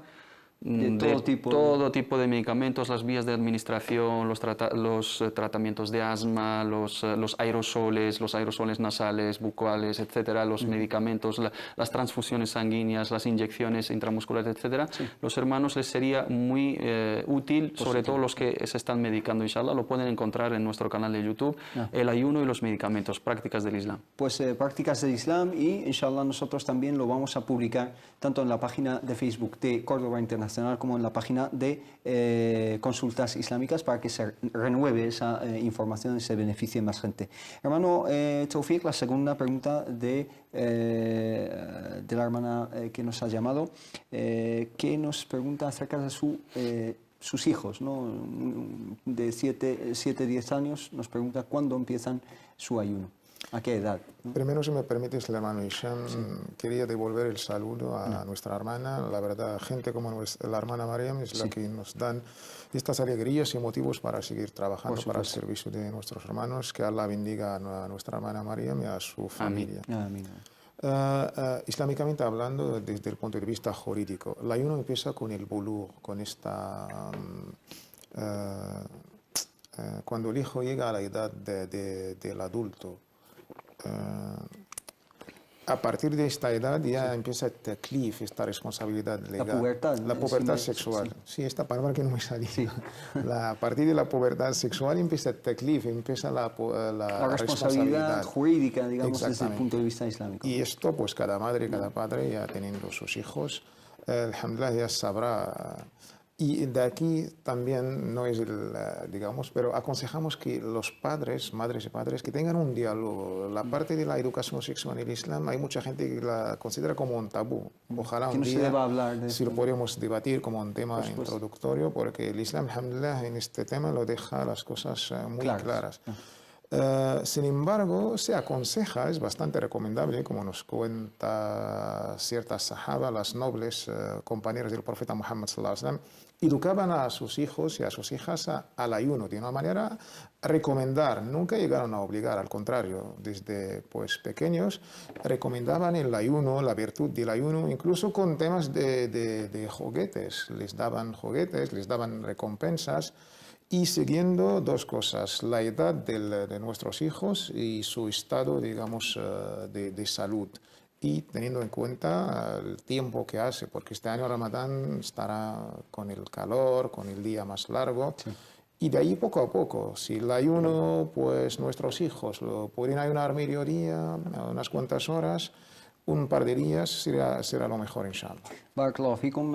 de todo tipo de medicamentos, las vías de administración, los tratamientos de asma, los aerosoles nasales, bucales, etcétera, los medicamentos, las transfusiones sanguíneas, las inyecciones intramusculares, etcétera. Los hermanos les sería muy útil, sobre todo los que se están medicando, inshallah, lo pueden encontrar en nuestro canal de YouTube, el ayuno y los medicamentos, prácticas del Islam. Pues prácticas del Islam, y inshallah nosotros también lo vamos a publicar tanto en la página de Facebook de Córdoba Internacional como en la página de Consultas Islámicas, para que se renueve esa información y se beneficie más gente. Hermano Tawfiq, la segunda pregunta de la hermana que nos ha llamado, que nos pregunta acerca de sus hijos, ¿no? De 7-10 años, nos pregunta cuándo empiezan su ayuno. ¿A qué edad? Primero, si me permites, el hermano Hisham, quería devolver el saludo a nuestra hermana. La verdad, gente como la hermana Mariam es la que nos dan estas alegrías y motivos para seguir trabajando para el servicio de nuestros hermanos. Que Allah bendiga a nuestra hermana Mariam y a su familia. Amén. Islámicamente hablando, desde el punto de vista jurídico, el ayuno empieza con el bulugh, con esta... cuando el hijo llega a la edad del adulto, a partir de esta edad ya empieza el taklif, esta responsabilidad legal. La pubertad sexual. Sí, esta palabra que no me salía. Sí. A partir de la pubertad sexual empieza el taklif, empieza la responsabilidad jurídica, digamos, desde el punto de vista islámico. Y esto, pues cada madre y cada padre, ya teniendo sus hijos, alhamdulillah, ya sabrá. Y de aquí también no es digamos, pero aconsejamos que los padres, madres y padres, que tengan un diálogo. La parte de la educación sexual en el Islam, hay mucha gente que la considera como un tabú. Ojalá un día, si lo podemos debatir como un tema introductorio, porque el Islam, alhamdulillah, en este tema lo deja las cosas muy claras. Sin embargo, se aconseja, es bastante recomendable, como nos cuenta ciertas sahaba, las nobles compañeras del profeta Muhammad sallallahu alaihi wasallam, educaban a sus hijos y a sus hijas al ayuno de una manera recomendar, nunca llegaron a obligar, al contrario, desde pues pequeños recomendaban el ayuno, la virtud del ayuno, incluso con temas de juguetes, les daban juguetes, les daban recompensas. Y siguiendo dos cosas, la edad de nuestros hijos y su estado, digamos, de salud. Y teniendo en cuenta el tiempo que hace, porque este año Ramadán estará con el calor, con el día más largo. Sí. Y de ahí poco a poco, si el ayuno, pues nuestros hijos lo pueden ayunar mediodía, unas cuantas horas, un par de días será lo mejor, inshallah. Barakallahu fikum.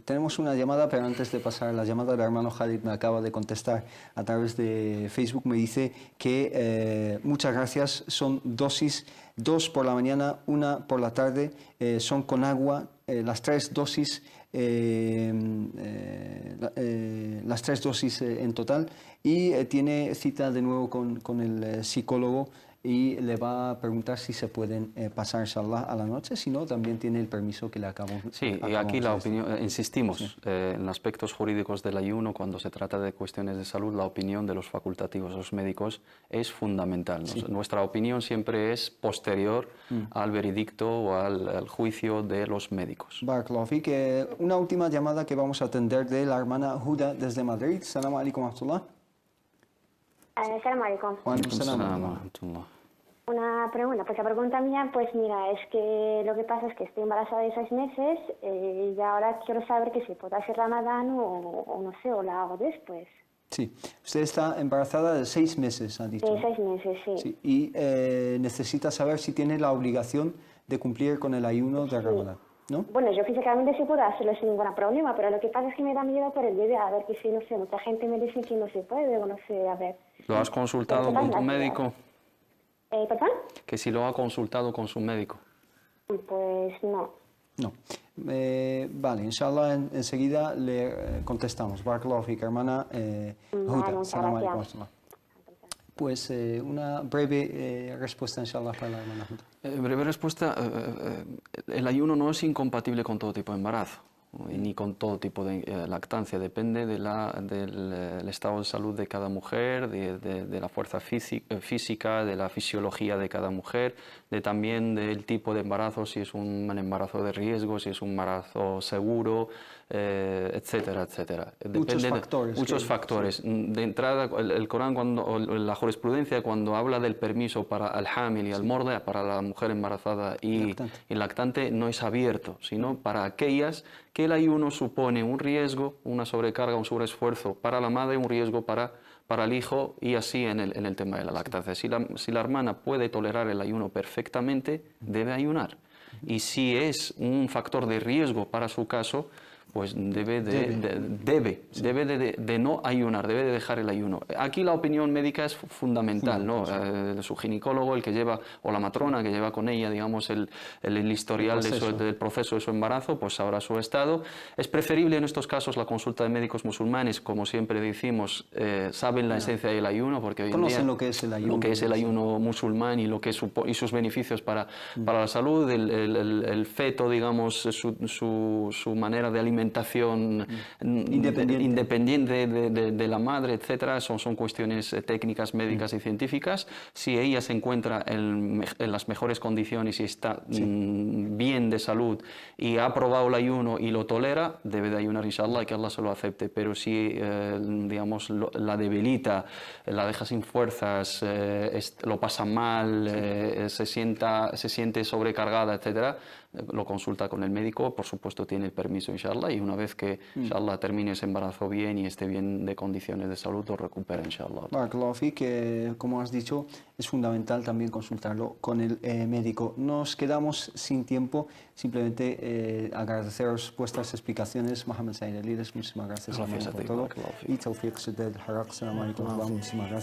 Tenemos una llamada, pero antes de pasar la llamada, el hermano Khalid me acaba de contestar a través de Facebook. Me dice que muchas gracias, son dosis, 2 por la mañana, 1 por la tarde, son con agua, las 3 dosis, las 3 dosis en total, y tiene cita de nuevo con el psicólogo y le va a preguntar si se pueden pasar, inshallah, a la noche, si no, también tiene el permiso que le acabamos. Sí, y aquí la opinión, insistimos, en aspectos jurídicos del ayuno, cuando se trata de cuestiones de salud, la opinión de los facultativos, los médicos, es fundamental. Sí. Nuestra opinión siempre es posterior al veredicto o al juicio de los médicos. Barakallahu fik. Una última llamada que vamos a atender de la hermana Huda desde Madrid. Salam alaikum wa rahmatullah. Salam alaikum. Wa alaikum salam wa rahmatullah. Una pregunta, pues la pregunta mía, pues mira, es que lo que pasa es que estoy embarazada de 6 meses y ahora quiero saber que si puedo hacer Ramadán o no sé, o la hago después. Sí, usted está embarazada de 6 meses, ha dicho. De 6 meses, sí. Sí. Y necesita saber si tiene la obligación de cumplir con el ayuno de Ramadán, ¿no? Bueno, yo físicamente sí puedo hacerlo sin ningún problema, pero lo que pasa es que me da miedo por el bebé, a ver que si, no sé, mucha gente me dice que no se puede o no sé, a ver. ¿Lo has consultado con tu médico? ¿Perdón? Que si lo ha consultado con su médico. Pues no. No. Vale, inshallah enseguida le contestamos. Barakallahu fik, hermana Huda. Salam alaikum. Pues una breve respuesta, inshallah, para la hermana Huda. Breve respuesta. El ayuno no es incompatible con todo tipo de embarazo, ni con todo tipo de lactancia, depende del estado de salud de cada mujer, de la fuerza física, de la fisiología de cada mujer, también del tipo de embarazo, si es un embarazo de riesgo, si es un embarazo seguro, etcétera, etcétera. Muchos factores. De entrada, el Corán, o la jurisprudencia, cuando habla del permiso para al hamil y al morda, para la mujer embarazada y lactante, no es abierto, sino para aquellas que el ayuno supone un riesgo, una sobrecarga, un sobreesfuerzo para la madre, un riesgo para el hijo, y así en el tema de la lactancia. Si la hermana puede tolerar el ayuno perfectamente, debe ayunar. Y si es un factor de riesgo para su caso, pues debe de no ayunar, debe de dejar el ayuno. Aquí la opinión médica es fundamental, ¿no? Su ginecólogo, el que lleva, o la matrona que lleva con ella, digamos, el historial del proceso de su embarazo, pues sabrá su estado. Es preferible en estos casos la consulta de médicos musulmanes, como siempre decimos, saben la esencia del ayuno, porque hoy en día lo que es el ayuno, musulmán y y sus beneficios para la salud, el feto, digamos, su manera de alimentación independiente de la madre, etcétera, son cuestiones técnicas, médicas y científicas. Si ella se encuentra en las mejores condiciones y está bien de salud y ha probado el ayuno y lo tolera, debe de ayunar, inshallah, y que Allah se lo acepte. Pero si, digamos, la debilita, la deja sin fuerzas, lo pasa mal, se siente sobrecargada, etcétera, lo consulta con el médico, por supuesto tiene el permiso, inshallah, y una vez que, inshallah, termine ese embarazo bien y esté bien de condiciones de salud, lo recupera, inshallah. Barakallahu fik, que como has dicho, es fundamental también consultarlo con el médico. Nos quedamos sin tiempo, simplemente agradeceros vuestras explicaciones, Mohamed Said Alides, muchísimas gracias por todo. Y Tawfiq Saddad Al-Harraq, Assalamu alaikum, muchísimas gracias.